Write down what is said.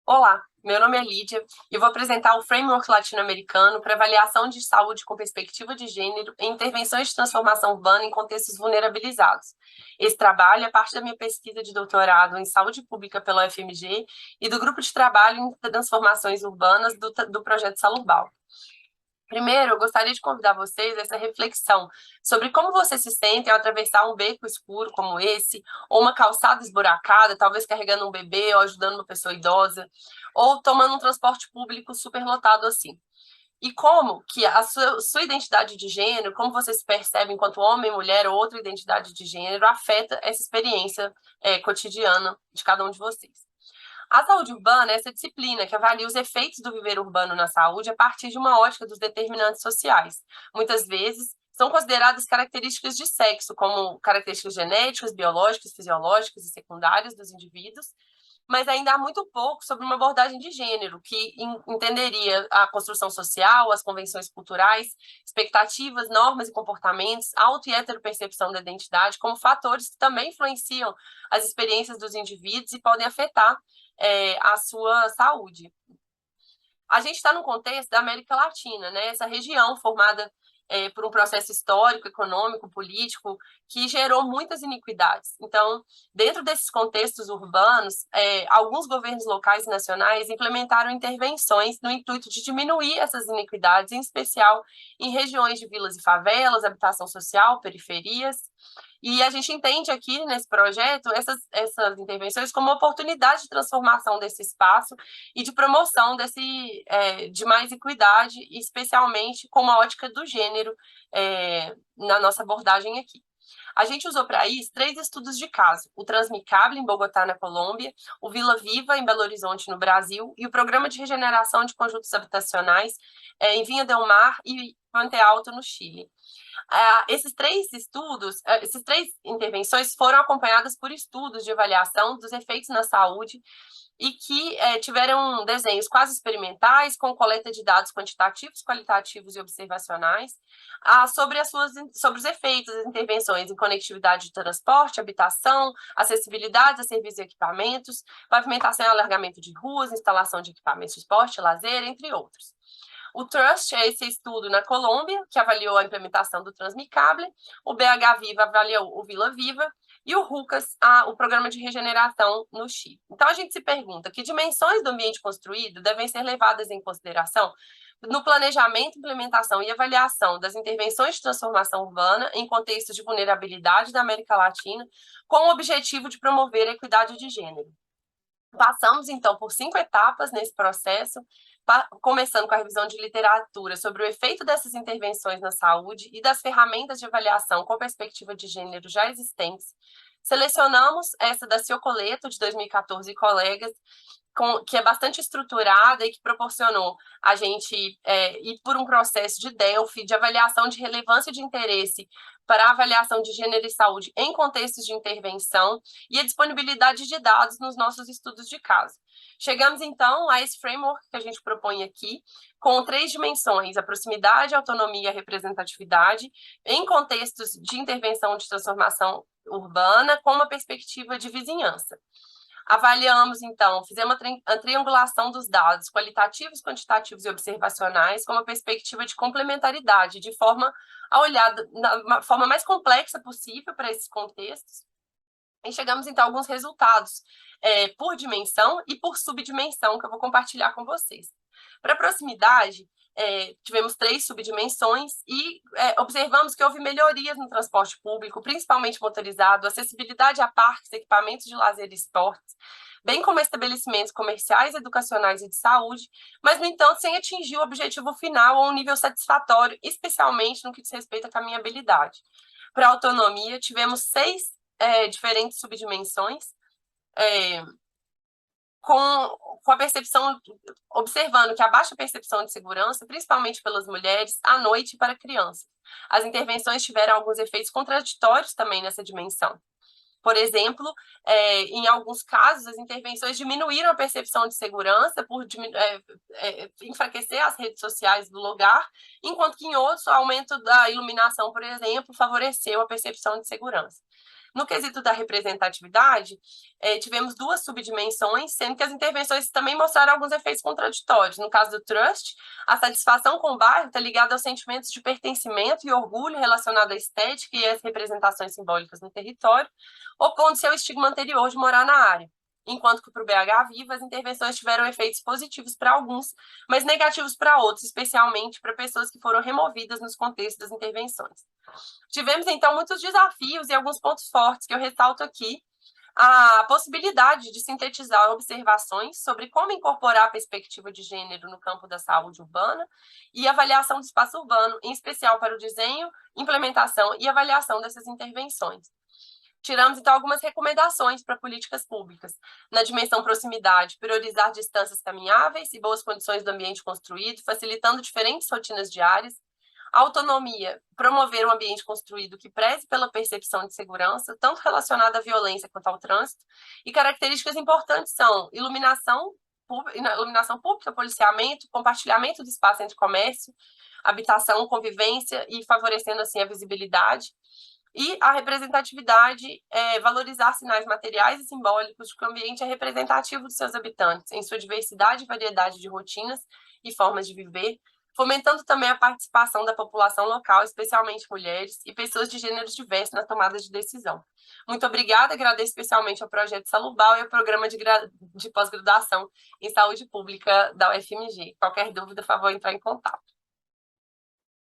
Olá, meu nome é Lídia e eu vou apresentar o Framework Latino-Americano para avaliação de saúde com perspectiva de gênero em intervenções de transformação urbana em contextos vulnerabilizados. Esse trabalho é parte da minha pesquisa de doutorado em saúde pública pela UFMG e do grupo de trabalho em transformações urbanas do projeto Salurbal. Primeiro, eu gostaria de convidar vocês a essa reflexão sobre como você se sente ao atravessar um beco escuro como esse, ou uma calçada esburacada, talvez carregando um bebê ou ajudando uma pessoa idosa, ou tomando um transporte público superlotado assim. E como que a sua identidade de gênero, como você se percebe enquanto homem, mulher ou outra identidade de gênero, afeta essa experiência cotidiana de cada um de vocês. A saúde urbana é essa disciplina que avalia os efeitos do viver urbano na saúde a partir de uma ótica dos determinantes sociais. Muitas vezes, são consideradas características de sexo, como características genéticas, biológicas, fisiológicas e secundárias dos indivíduos, mas ainda há muito pouco sobre uma abordagem de gênero, que entenderia a construção social, as convenções culturais, expectativas, normas e comportamentos, auto- e heteropercepção da identidade como fatores que também influenciam as experiências dos indivíduos e podem afetar a sua saúde. A gente está no contexto da América Latina, né? Essa região formada por um processo histórico, econômico, político, que gerou muitas iniquidades. Então, dentro desses contextos urbanos, alguns governos locais e nacionais implementaram intervenções no intuito de diminuir essas iniquidades, em especial em regiões de vilas e favelas, habitação social, periferias. E a gente entende aqui nesse projeto essas intervenções como uma oportunidade de transformação desse espaço e de promoção de mais equidade, especialmente com uma ótica do gênero na nossa abordagem aqui. A gente usou para isso 3 estudos de caso: o Transmicable, em Bogotá, na Colômbia, o Vila Viva, em Belo Horizonte, no Brasil, e o Programa de Regeneração de Conjuntos Habitacionais em Vinha del Mar e Puente Alto, no Chile. Essas 3 intervenções foram acompanhadas por estudos de avaliação dos efeitos na saúde e que tiveram desenhos quase experimentais, com coleta de dados quantitativos, qualitativos e observacionais, sobre os efeitos das intervenções em conectividade de transporte, habitação, acessibilidade a serviços e equipamentos, pavimentação e alargamento de ruas, instalação de equipamentos de esporte, lazer, entre outros. O TRUST é esse estudo na Colômbia, que avaliou a implementação do Transmicable, o BH Viva avaliou o Vila Viva, e o RUCAS, o Programa de Regeneração no Chile. Então, a gente se pergunta que dimensões do ambiente construído devem ser levadas em consideração no planejamento, implementação e avaliação das intervenções de transformação urbana em contextos de vulnerabilidade da América Latina, com o objetivo de promover a equidade de gênero. Passamos, então, por 5 etapas nesse processo, começando com a revisão de literatura sobre o efeito dessas intervenções na saúde e das ferramentas de avaliação com perspectiva de gênero já existentes. Selecionamos essa da Ciocoleto, de 2014, e colegas, que é bastante estruturada e que proporcionou a gente ir por um processo de Delphi, de avaliação de relevância de interesse para a avaliação de gênero e saúde em contextos de intervenção e a disponibilidade de dados nos nossos estudos de caso. Chegamos, então, a esse framework que a gente propõe aqui, com 3 dimensões: a proximidade, a autonomia e a representatividade, em contextos de intervenção de transformação urbana, com uma perspectiva de vizinhança. Avaliamos, então, fizemos a triangulação dos dados qualitativos, quantitativos e observacionais com uma perspectiva de complementaridade, de forma a olhar da forma mais complexa possível para esses contextos. E chegamos, então, a alguns resultados por dimensão e por subdimensão, que eu vou compartilhar com vocês. Para proximidade, tivemos 3 subdimensões e observamos que houve melhorias no transporte público, principalmente motorizado, acessibilidade a parques, equipamentos de lazer e esportes, bem como estabelecimentos comerciais, educacionais e de saúde, mas, no entanto, sem atingir o objetivo final ou um nível satisfatório, especialmente no que diz respeito à caminhabilidade. Para autonomia, tivemos 6 diferentes subdimensões, com a percepção, observando que a baixa percepção de segurança, principalmente pelas mulheres, à noite e para crianças. As intervenções tiveram alguns efeitos contraditórios também nessa dimensão. Por exemplo, em alguns casos, as intervenções diminuíram a percepção de segurança por enfraquecer as redes sociais do lugar, enquanto que em outros, o aumento da iluminação, por exemplo, favoreceu a percepção de segurança. No quesito da representatividade, tivemos duas subdimensões, sendo que as intervenções também mostraram alguns efeitos contraditórios. No caso do trust, a satisfação com o bairro está ligada aos sentimentos de pertencimento e orgulho relacionado à estética e às representações simbólicas no território, opondo-se ao estigma anterior de morar na área. Enquanto que para o BH Viva, as intervenções tiveram efeitos positivos para alguns, mas negativos para outros, especialmente para pessoas que foram removidas nos contextos das intervenções. Tivemos, então, muitos desafios e alguns pontos fortes que eu ressalto aqui. A possibilidade de sintetizar observações sobre como incorporar a perspectiva de gênero no campo da saúde urbana e avaliação do espaço urbano, em especial para o desenho, implementação e avaliação dessas intervenções. Tiramos, então, algumas recomendações para políticas públicas. Na dimensão proximidade, priorizar distâncias caminháveis e boas condições do ambiente construído, facilitando diferentes rotinas diárias. Autonomia, promover um ambiente construído que preze pela percepção de segurança, tanto relacionada à violência quanto ao trânsito. E características importantes são iluminação pública, policiamento, compartilhamento do espaço entre comércio, habitação, convivência e favorecendo, assim, a visibilidade. E a representatividade valorizar sinais materiais e simbólicos de que o ambiente é representativo dos seus habitantes, em sua diversidade e variedade de rotinas e formas de viver, fomentando também a participação da população local, especialmente mulheres e pessoas de gêneros diversos na tomada de decisão. Muito obrigada, agradeço especialmente ao Projeto Salubal e ao Programa de Pós-Graduação em Saúde Pública da UFMG. Qualquer dúvida, por favor, entrar em contato.